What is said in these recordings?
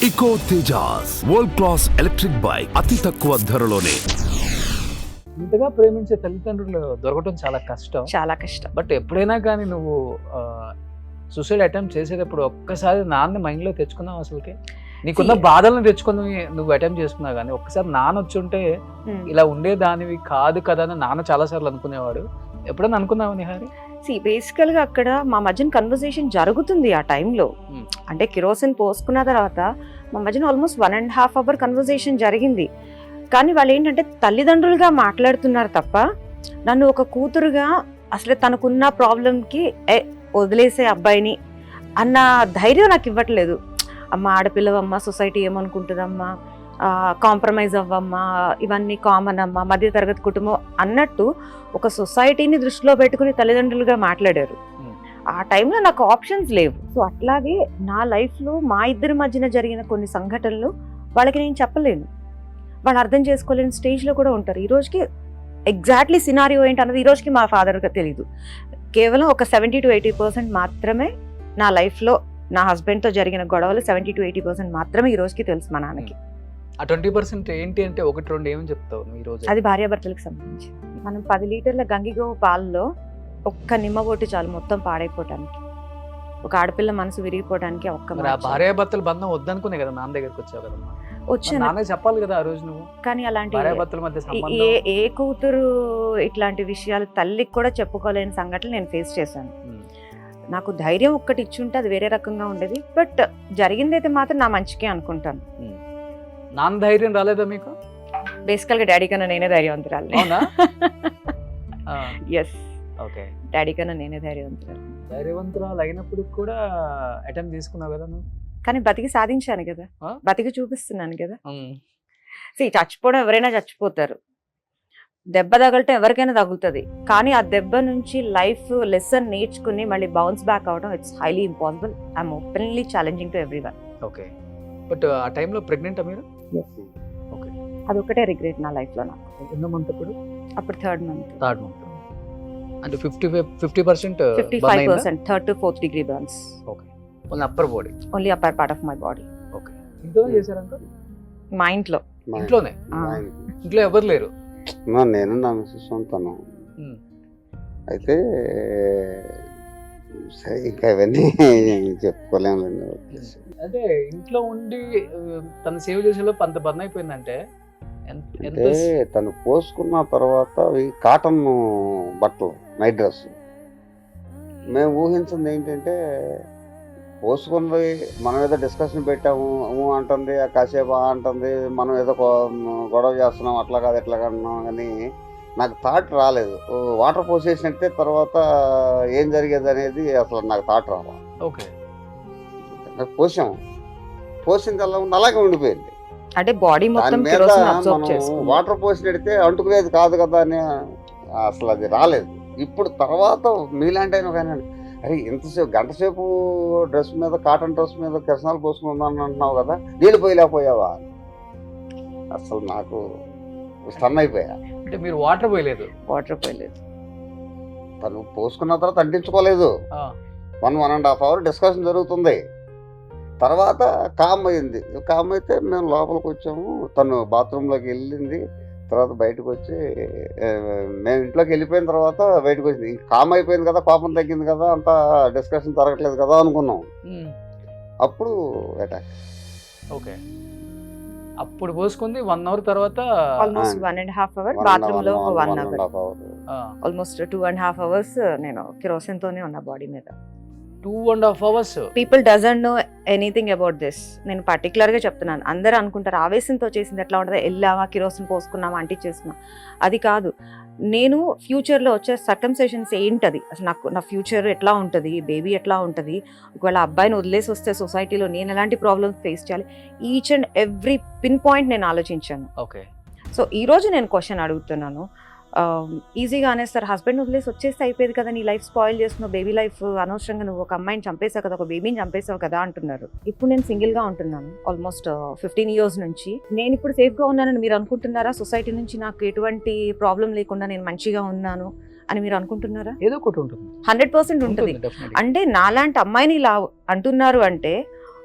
ఇకో Tejas world class electric bike అతి తక్కువ ధరలోనే. ఇంతగా ప్రేమించే తల్లిదండ్రులు దొరకటం చాలా కష్టం. చాలా కష్టం. బట్ ఎప్పుడైనా కానీ నువ్వు సూసైడ్ అటెంప్ట్ చేసేటప్పుడు ఒక్కసారి నాన్న మైండ్ లో తెచ్చుకున్నావు? అసలుకి నీకున్న బాధలను తెచ్చుకుని నువ్వు అటెంప్ట్ చేసుకున్నావు, కానీ ఒక్కసారి నాన్న వచ్చి ఉంటే ఇలా ఉండేదానివి కాదు కదా అని నాన్న చాలా సార్లు అనుకునేవాడు. ఎప్పుడైనా అనుకున్నావు నిహారి? బేసికల్ గా అక్కడ మా మధ్యన కన్వర్సేషన్ జరుగుతుంది ఆ టైంలో. అంటే కిరోసిన్ పోసుకున్న తర్వాత మా మధ్యన ఆల్మోస్ట్ 1.5 hour కన్వర్సేషన్ జరిగింది. కానీ వాళ్ళు ఏంటంటే తల్లిదండ్రులుగా మాట్లాడుతున్నారు తప్ప నన్ను ఒక కూతురుగా అసలు తనకున్న ప్రాబ్లంకి వదిలేసే అబ్బాయిని అన్న ధైర్యం నాకు ఇవ్వట్లేదు. అమ్మ ఆడపిల్లవమ్మ, సొసైటీ ఏమనుకుంటుందమ్మా, కాంప్రమైజ్ అవ్వమ్మా, ఇవన్నీ కామన్ అమ్మా, మధ్యతరగతి కుటుంబం అన్నట్టు ఒక సొసైటీని దృష్టిలో పెట్టుకుని తల్లిదండ్రులుగా మాట్లాడారు. ఆ టైంలో నాకు ఆప్షన్స్ లేవు. సో అట్లాగే నా లైఫ్లో మా ఇద్దరి మధ్యన జరిగిన కొన్ని సంఘటనలు వాళ్ళకి నేను చెప్పలేను, వాళ్ళు అర్థం చేసుకోలేని స్టేజ్లో కూడా ఉంటారు. ఈ రోజుకి ఎగ్జాక్ట్లీ సినారియో ఏంటి అన్నది ఈ రోజుకి మా ఫాదర్కి తెలీదు. కేవలం ఒక 70 to 80% మాత్రమే నా లైఫ్లో నా హస్బెండ్తో జరిగిన గొడవలు 70 to 80% మాత్రమే ఈ రోజుకి తెలుసు మా నాన్నకి. ఆ 20% ఏంటి అంటే 1-2 ఏమని చెప్తావు ఈ రోజు? అది భార్యాభర్తలకు సంబంధించి. మనం 10 లీటర్ల గంగిగోవు పాలలో ఒక్క నిమ్మబొట్టు చాలు మొత్తం పాడైపోవటానికి, ఒక ఆడపిల్ల మనసు విరిగిపోవడానికి. భార్యాభర్తల బంధం వద్దనుకునే కదా నాన్న దగ్గరికి వచ్చావు కదమ్మా. వచ్చాను చెప్పాలి కదా ఆ రోజు నువ్వు. కానీ అలాంటి భార్యాభర్తల మధ్య ఏ కూతురు ఇట్లాంటి విషయాలు తల్లికి కూడా చెప్పుకోలేని సంఘటనలు నేను ఫేస్ చేశాను. నాకు ధైర్యం ఒక్కటి ఇచ్చుంటే అది వేరే రకంగా ఉండేది. బట్ జరిగిందైతే మాత్రం నా మంచికే అనుకుంటాను. నాన్న ధైర్యం రాలేదా మీకు? బేసికల్ గా డాడీ కన్నా నేనే ధైర్యవంతురాలు. ఎస్, ఓకే, డాడీ కన్నా నేనే ధైర్యవంతురాలు. ధైర్యవంతురాలు అయినప్పుడు కూడా అటెంప్ట్ తీసుకున్నావు కదా నువ్వు. కానీ బతికి సాధించాను కదా, బతికి చూపిస్తున్నాను కదా. చచ్చిపోవడం ఎవరైనా చచ్చిపోతారు, దెబ్బ తగలటం ఎవరికైనా తగులుతుంది. కానీ ఆ దెబ్బ నుంచి లైఫ్ లెసన్ నేర్చుకుని మళ్ళీ బౌన్స్ బ్యాక్ అవడం it's highly impossible. I'm openly challenging to everyone. Okay, but ఆ టైంలో ప్రెగ్నెంట్ మీరు? ఓకే, అదొకటే రిగ్రెట్ నా లైఫ్లో. నాకు ఎన్నో మంత్ అప్పుడు? అప్పుడు థర్డ్ మంత్. అంటే 50% 55%, 3rd to 4th degree burns. Okay, only upper body? Only upper part of my body. Okay, ఇంట్లో చేశారంట? మా ఇంట్లో. ఇంట్లోనే? ఇంట్లో ఎవరు లేరు? నేను నా మిస్సెస్ ఉంటాను. అయితే ఇంకా ఇవన్నీ చెప్పుకోలేములేండి. అంటే ఇంట్లో ఉండి తను సేవ్ చేసేలో అంత బర్న్ అయిపోయిందంటే. అంటే తను పోసుకున్న తర్వాత కాటన్ బట్టలు, నైట్ డ్రెస్, మేము ఊహించింది ఏంటంటే పోసుకుంది, మనం ఏదో డిస్కషన్ పెట్టాము అంటుంది, కాసేపు అంటుంది, మనం ఏదో గొడవ చేస్తున్నాం, అట్లా కాదు ఎట్లా కన్నాం. కానీ నాకు థాట్ రాలేదు. వాటర్ పోసేసినట్టే తర్వాత ఏం జరిగేది అనేది అసలు నాకు థాట్ రాలేదు. ఓకే, పోసాము, పోసింది అలా ఉంది, అలాగే ఉండిపోయింది. అంటే బాడీ మొత్తం వాటర్ పోసినట్టే అంటుకునేది కాదు కదా అని అసలు అది రాలేదు. ఇప్పుడు తర్వాత మీలాంటి అయినా కానీ అరే ఇంతసేపు గంట సేపు డ్రెస్ మీద, కాటన్ డ్రెస్ మీద కిరసనాలు పోసుకుందాన్ని అంటున్నావు కదా, నీళ్ళు పోయలేకపోయావా? అసలు నాకు స్టన్ అయిపోయా. అంటే మీరు వాటర్ పోయలేదు? వాటర్ పోయలేదు. తను పోసుకున్న తర్వాత అంటించుకోలేదు. 1.5 hour డిస్కషన్ జరుగుతుంది. తర్వాత కామ్ అయింది. కామ్ అయితే మేము లోపలికి వచ్చాము, తను బాత్రూంలోకి వెళ్ళింది. తర్వాత బయటకు వచ్చి మేము ఇంట్లోకి వెళ్ళిపోయిన తర్వాత బయటకు వచ్చింది. కామ్ అయిపోయింది కదా, కోపం తగ్గింది కదా, అంత డిస్కషన్ జరగట్లేదు కదా అనుకున్నాం. అప్పుడు అటాక్. ఓకే, అప్పుడు పోసుకుంది 1 hour తర్వాత ఆల్మోస్ట్ 1.5 hour, బాత్రూమ్ లో 1 hour, ఆల్మోస్ట్ 2.5 hours నేను కిరోసిన్ తోనే ఉన్నా బాడీ మీద. 2.5 hours. People doesn't know anything about this. నేను పర్టికులర్ గా చెప్తున్నాను. అందరూ అనుకుంటారు ఆవేశంతో చేసింది ఎట్లా ఉంటుంది, వెళ్ళావా కిరోసిన్ పోసుకున్నావా, అంటించేసుకున్నా. అది కాదు. నేను ఫ్యూచర్లో వచ్చే సర్కమ్స్టేషన్స్ ఏంటది, అసలు నాకు నా ఫ్యూచర్ ఎట్లా ఉంటుంది, బేబీ ఎట్లా ఉంటుంది, ఒకవేళ అబ్బాయిని వదిలేసి వస్తే సొసైటీలో నేను ఎలాంటి ప్రాబ్లమ్స్ ఫేస్ చేయాలి, each and every pin point నేను ఆలోచించాను. ఓకే, సో ఈరోజు నేను క్వశ్చన్ అడుగుతున్నాను. ఈజీగా అనేస్తారు, హస్బెండ్ వదిలేసి వచ్చేస్తే అయిపోయేది కదా, నీ లైఫ్ స్పాయిల్ చేస్తున్నావు, బేబీ లైఫ్ అనవసరంగా నువ్వు ఒక అమ్మాయిని చంపేసావు కదా, ఒక బేబీని చంపేసావు కదా అంటున్నారు. ఇప్పుడు నేను సింగిల్గా ఉంటున్నాను ఆల్మోస్ట్ 15 years నుంచి. నేను ఇప్పుడు సేఫ్గా ఉన్నానని మీరు అనుకుంటున్నారా? సొసైటీ నుంచి నాకు ఎటువంటి ప్రాబ్లం లేకుండా నేను మంచిగా ఉన్నాను అని మీరు అనుకుంటున్నారా? ఏదో ఒకటి ఉంటుంది, 100% ఉంటుంది. అంటే నాలాంటి అమ్మాయిని ఇలా అంటున్నారు అంటే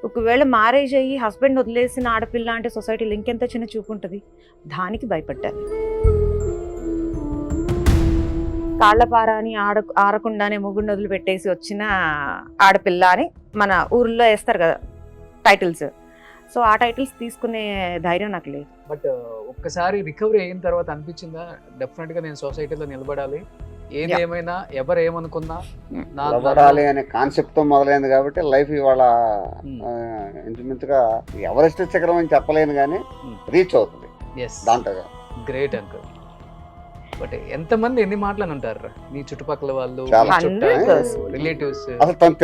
ఒకవేళ మ్యారేజ్ అయ్యి హస్బెండ్ వదిలేసిన ఆడపిల్ల అంటే సొసైటీలో ఇంకెంత చిన్న చూపు ఉంటుంది, దానికి భయపడ్డారు. కాళ్ళపార అని ఆరకుండానే మొగుడిని వదిలి పెట్టేసి వచ్చిన ఆడపిల్ల అని మన ఊర్లో వేస్తారు కదా టైటిల్స్. సో ఆ టైటిల్స్ తీసుకునే ధైర్యం నాకు లేదు. బట్ ఒక్కసారి రికవరీ అయిన తర్వాత అనిపించిందా డెఫినెట్ గా నేను సొసైటీలో నిలబడాలి, ఏది ఏమైనా ఎవరు ఏమనుకున్నా నిలబడాలి అనే కాన్సెప్ట్ తో మొదలైంది కాబట్టి లైఫ్ ఇవాళ ఇంచుమించుగా ఎవరెస్ట్ శిఖరం అని చెప్పలేను కానీ రీచ్ అవుతుంది దాంట్లో. Great uncle. బట్ ఎంతమంది ఎన్ని మాటలు ఉంటారు నీ చుట్టుపక్కల వాళ్ళు, చాలా. రిలేటివ్స్? అసలు తను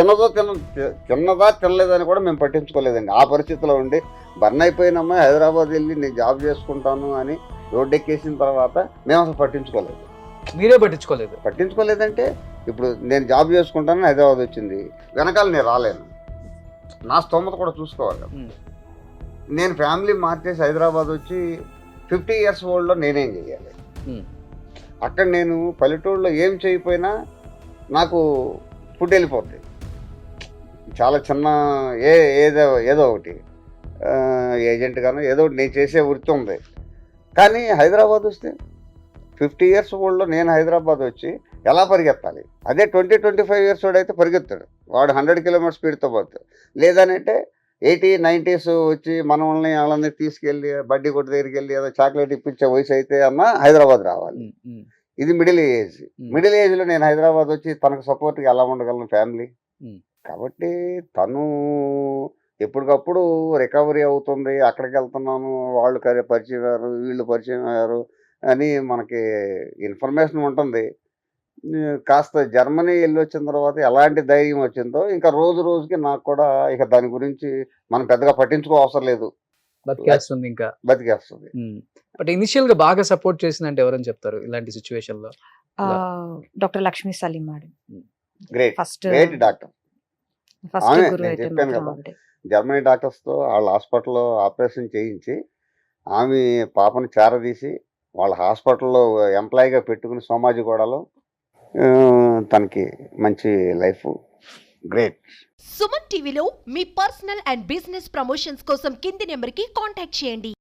తిన్నదా తినలేదని కూడా మేము పట్టించుకోలేదండి. ఆ పరిస్థితిలో ఉండి బర్న్ అయిపోయినమ్మా హైదరాబాద్ వెళ్ళి నేను జాబ్ చేసుకుంటాను అని రోడ్డు ఎక్కేసిన తర్వాత మేము అసలు పట్టించుకోలేదు. మీరే పట్టించుకోలేదంటే ఇప్పుడు నేను జాబ్ చేసుకుంటాను హైదరాబాద్ వచ్చింది, వెనకాల నేను రాలేను, నా స్తోమత కూడా చూసుకోవాలి. నేను ఫ్యామిలీ మార్చేసి హైదరాబాద్ వచ్చి 50 years ఓల్డ్లో నేనేం చేయాలి? అక్కడ నేను పల్లెటూరులో ఏం చేయకపోయినా నాకు ఫుడ్ వెళ్ళిపోతుంది. చాలా చిన్న ఏదో ఒకటి ఏజెంట్ గాను ఏదో ఒకటి నేను చేసే వృత్తి ఉంది. కానీ హైదరాబాద్ వస్తే 50 years ఓల్డ్లో నేను హైదరాబాద్ వచ్చి ఎలా పరిగెత్తాలి? అదే 20-25 years ఓల్డ్ అయితే పరిగెత్తాడు, వాడు 100 km స్పీడ్తో పోతాడు. లేదనంటే 80-90s వచ్చి మనల్ని వాళ్ళని తీసుకెళ్ళి బడ్డీ కొట్టు దగ్గరికి వెళ్ళి ఏదో చాక్లెట్ ఇప్పించే వయసు అయితే అన్న హైదరాబాద్ రావాలి. ఇది మిడిల్ ఏజ్లో నేను హైదరాబాద్ వచ్చి తనకు సపోర్ట్గా ఎలా ఉండగలను ఫ్యామిలీ? కాబట్టి తను ఎప్పటికప్పుడు రికవరీ అవుతుంది, అక్కడికి వెళ్తున్నాను, వాళ్ళు పరిచయం అయ్యారు, వీళ్ళు పరిచయం అయ్యారు అని మనకి ఇన్ఫర్మేషన్ ఉంటుంది. కాస్త జర్మనీ వెళ్ళి వచ్చిన తర్వాత ఎలాంటి ధైర్యం వచ్చిందో ఇంకా రోజు రోజుకి నాకు కూడా ఇక దాని గురించి మనం పెద్దగా పట్టించుకో అవసరం లేదు, బతికేస్తుంది ఇంకా బతికేస్తుంది. బట్ ఇనిషియల్ గా బాగా సపోర్ట్ చేసిందంటే ఎవరని చెప్తారు ఇలాంటి సిచ్యువేషన్ లో? Doctor Lakshmi Salim madam, great doctor. చెప్పాను కదా, జర్మనీ డాక్టర్స్తో వాళ్ళ హాస్పిటల్లో ఆపరేషన్ చేయించి ఆమె పాపని చేరదీసి వాళ్ళ హాస్పిటల్లో ఎంప్లాయీగా పెట్టుకుని సోమాజిగూడలో తనకి మంచి లైఫ్. గ్రేట్. సుమన్ టీవీలో మీ పర్సనల్ అండ్ బిజినెస్ ప్రమోషన్స్ కోసం కింది నెంబర్కి కాంటాక్ట్ చేయండి.